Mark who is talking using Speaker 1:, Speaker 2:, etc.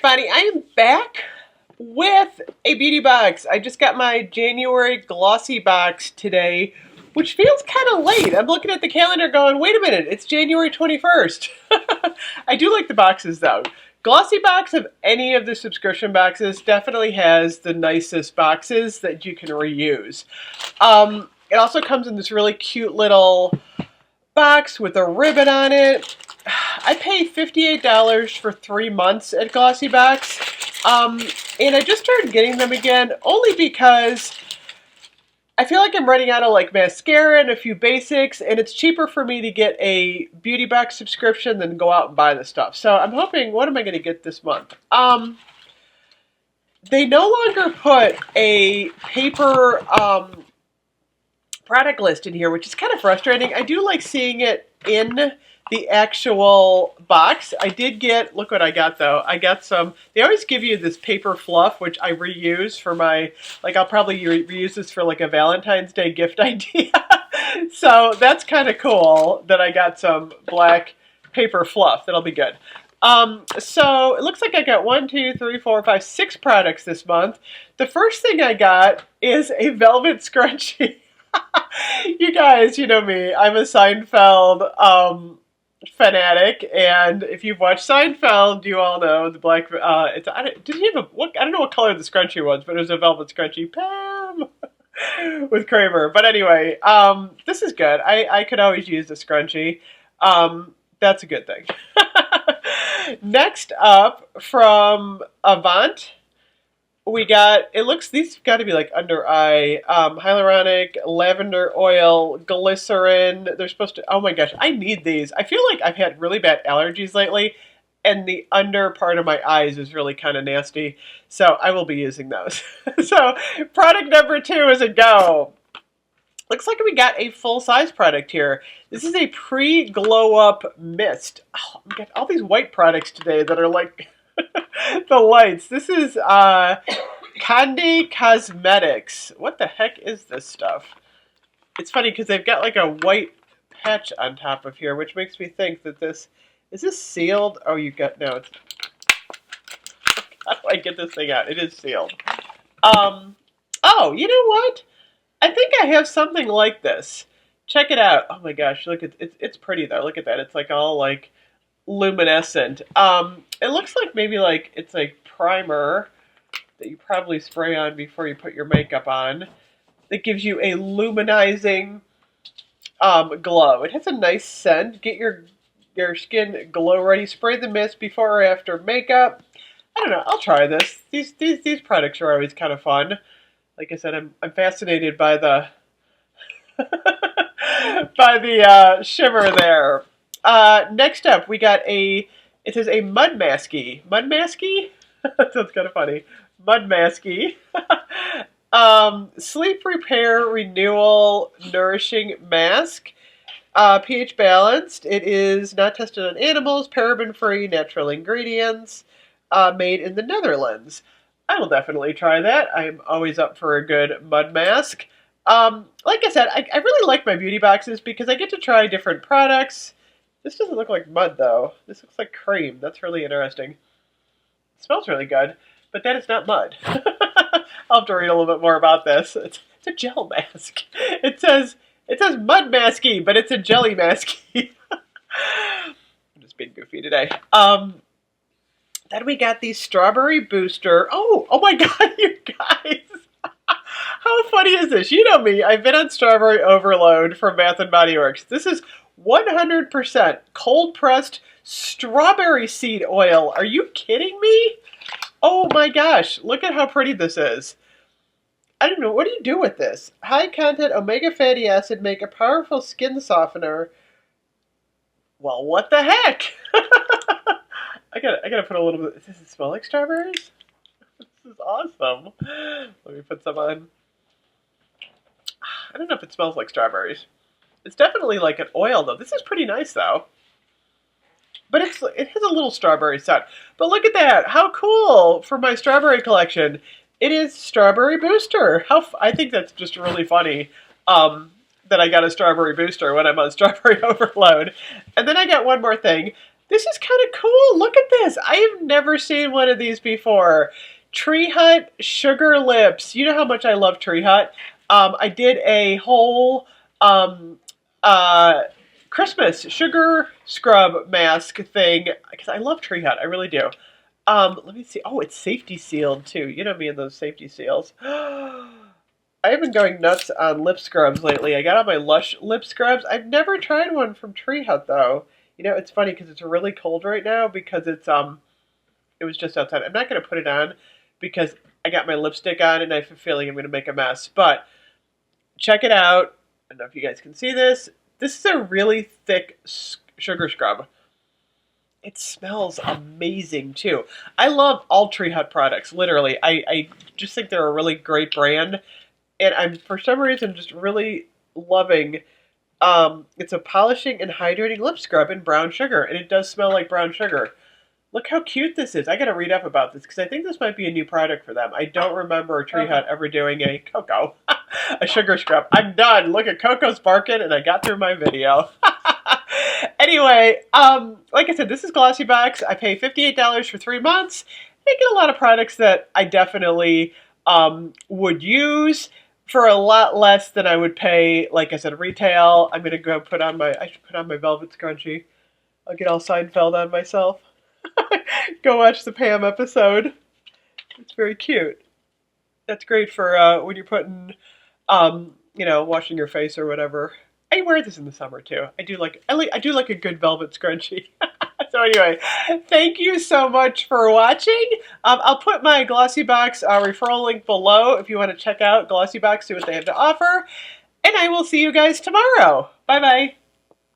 Speaker 1: Bonnie, I am back with a beauty box. I just got my January glossy box today, which feels kind of late. I'm looking at the calendar going, wait a minute, it's January 21st. I do like the boxes though. Glossybox of any of the subscription boxes definitely has the nicest boxes that you can reuse. It also comes in this really cute little box with a ribbon on it. I pay $58 for 3 months at Glossybox. And I just started getting them again only because I feel like I'm running out of like mascara and a few basics, and it's cheaper for me to get a beauty box subscription than go out and buy the stuff. So I'm hoping, what am I going to get this month? They no longer put a paper product list in here, which is kind of frustrating. I do like seeing it in the actual box. I did get, look what I got though. I got some, they always give you this paper fluff, which I reuse for my, like I'll probably reuse this for like a Valentine's Day gift idea. So that's kind of cool that I got some black paper fluff. That'll be good. So it looks like I got 1, 2, 3, 4, 5, 6 products this month. The first thing I got is a velvet scrunchie. You guys, you know me. I'm a Seinfeld fanatic, and if you've watched Seinfeld, you all know the black. Did he have a? What, I don't know what color the scrunchie was, but it was a velvet scrunchie. Pam with Kramer. But anyway, this is good. I could always use a scrunchie. That's a good thing. Next up from Avant. We got, it looks, these got to be like under eye, hyaluronic, lavender oil, glycerin. They're supposed to, oh my gosh, I need these. I feel like I've had really bad allergies lately, and the under part of my eyes is really kind of nasty. So I will be using those. So product number 2 is a go. Looks like we got a full-size product here. This is a pre-glow up mist. Oh, we got all these white products today that are like the lights. This is Conde Cosmetics. What the heck is this stuff? It's funny because they've got like a white patch on top of here, which makes me think that this, is this sealed? Oh, you got, no, it's, how do I get this thing out? It is sealed. Oh, you know what? I think I have something like this. Check it out. Oh my gosh, look at it's pretty though. Look at that. It's like all like luminescent. It looks like maybe like it's a primer that you probably spray on before you put your makeup on. That gives you a luminizing glow. It has a nice scent. Get your skin glow ready. Spray the mist before or after makeup. I don't know. I'll try this. These products are always kind of fun. Like I said, I'm fascinated by the by the shimmer there. Next up, we got it says a mud masky. Mud masky? That sounds kind of funny. Mud masky. Sleep repair renewal nourishing mask. pH balanced. It is not tested on animals, paraben free, natural ingredients, made in the Netherlands. I will definitely try that. I'm always up for a good mud mask. Like I said, I really like my beauty boxes because I get to try different products. This doesn't look like mud, though. This looks like cream. That's really interesting. It smells really good, but that is not mud. I'll have to read a little bit more about this. It's a gel mask. It says mud masky, but it's a jelly masky. I'm just being goofy today. Then we got the strawberry booster. Oh my God, you guys. How funny is this? You know me. I've been on strawberry overload from Bath & Body Works. This is 100% cold-pressed strawberry seed oil. Are you kidding me? Oh my gosh. Look at how pretty this is. I don't know. What do you do with this? High-content omega fatty acid make a powerful skin softener. Well, what the heck? I gotta put a little bit. Does it smell like strawberries? This is awesome. Let me put some on. I don't know if it smells like strawberries. It's definitely like an oil, though. This is pretty nice, though. But it has a little strawberry scent. But look at that. How cool for my strawberry collection. It is Strawberry Booster. I think that's just really funny that I got a Strawberry Booster when I'm on Strawberry Overload. And then I got one more thing. This is kind of cool. Look at this. I have never seen one of these before. Tree Hut Sugar Lips. You know how much I love Tree Hut. I did a whole um, uh, Christmas sugar scrub mask thing because I love Tree Hut. I really do. Let me see. Oh, it's safety sealed too. You know me and those safety seals. I have been going nuts on lip scrubs lately. I got on my Lush lip scrubs. I've never tried one from Tree Hut though. You know, it's funny because it's really cold right now because it was just outside. I'm not going to put it on because I got my lipstick on and I have a feeling I'm going to make a mess. But check it out. I don't know if you guys can see this. This is a really thick sugar scrub. It smells amazing too. I love all Tree Hut products. Literally, I just think they're a really great brand, and I'm for some reason just really loving. It's a polishing and hydrating lip scrub in brown sugar, and it does smell like brown sugar. Look how cute this is. I got to read up about this because I think this might be a new product for them. I don't remember Tree Hut ever doing a cocoa, a sugar scrub. I'm done. Look at Coco's barking, and I got through my video. Anyway, like I said, this is Glossybox. I pay $58 for 3 months. I get a lot of products that I definitely would use for a lot less than I would pay, like I said, retail. I'm going to go put on my, I should put on my velvet scrunchie. I'll get all Seinfeld on myself. Go watch the Pam episode. It's very cute. That's great for when you're putting, washing your face or whatever. I wear this in the summer too. I do like a good velvet scrunchie. So anyway, thank you so much for watching. I'll put my Glossybox referral link below if you want to check out Glossybox, see what they have to offer. And I will see you guys tomorrow. Bye bye.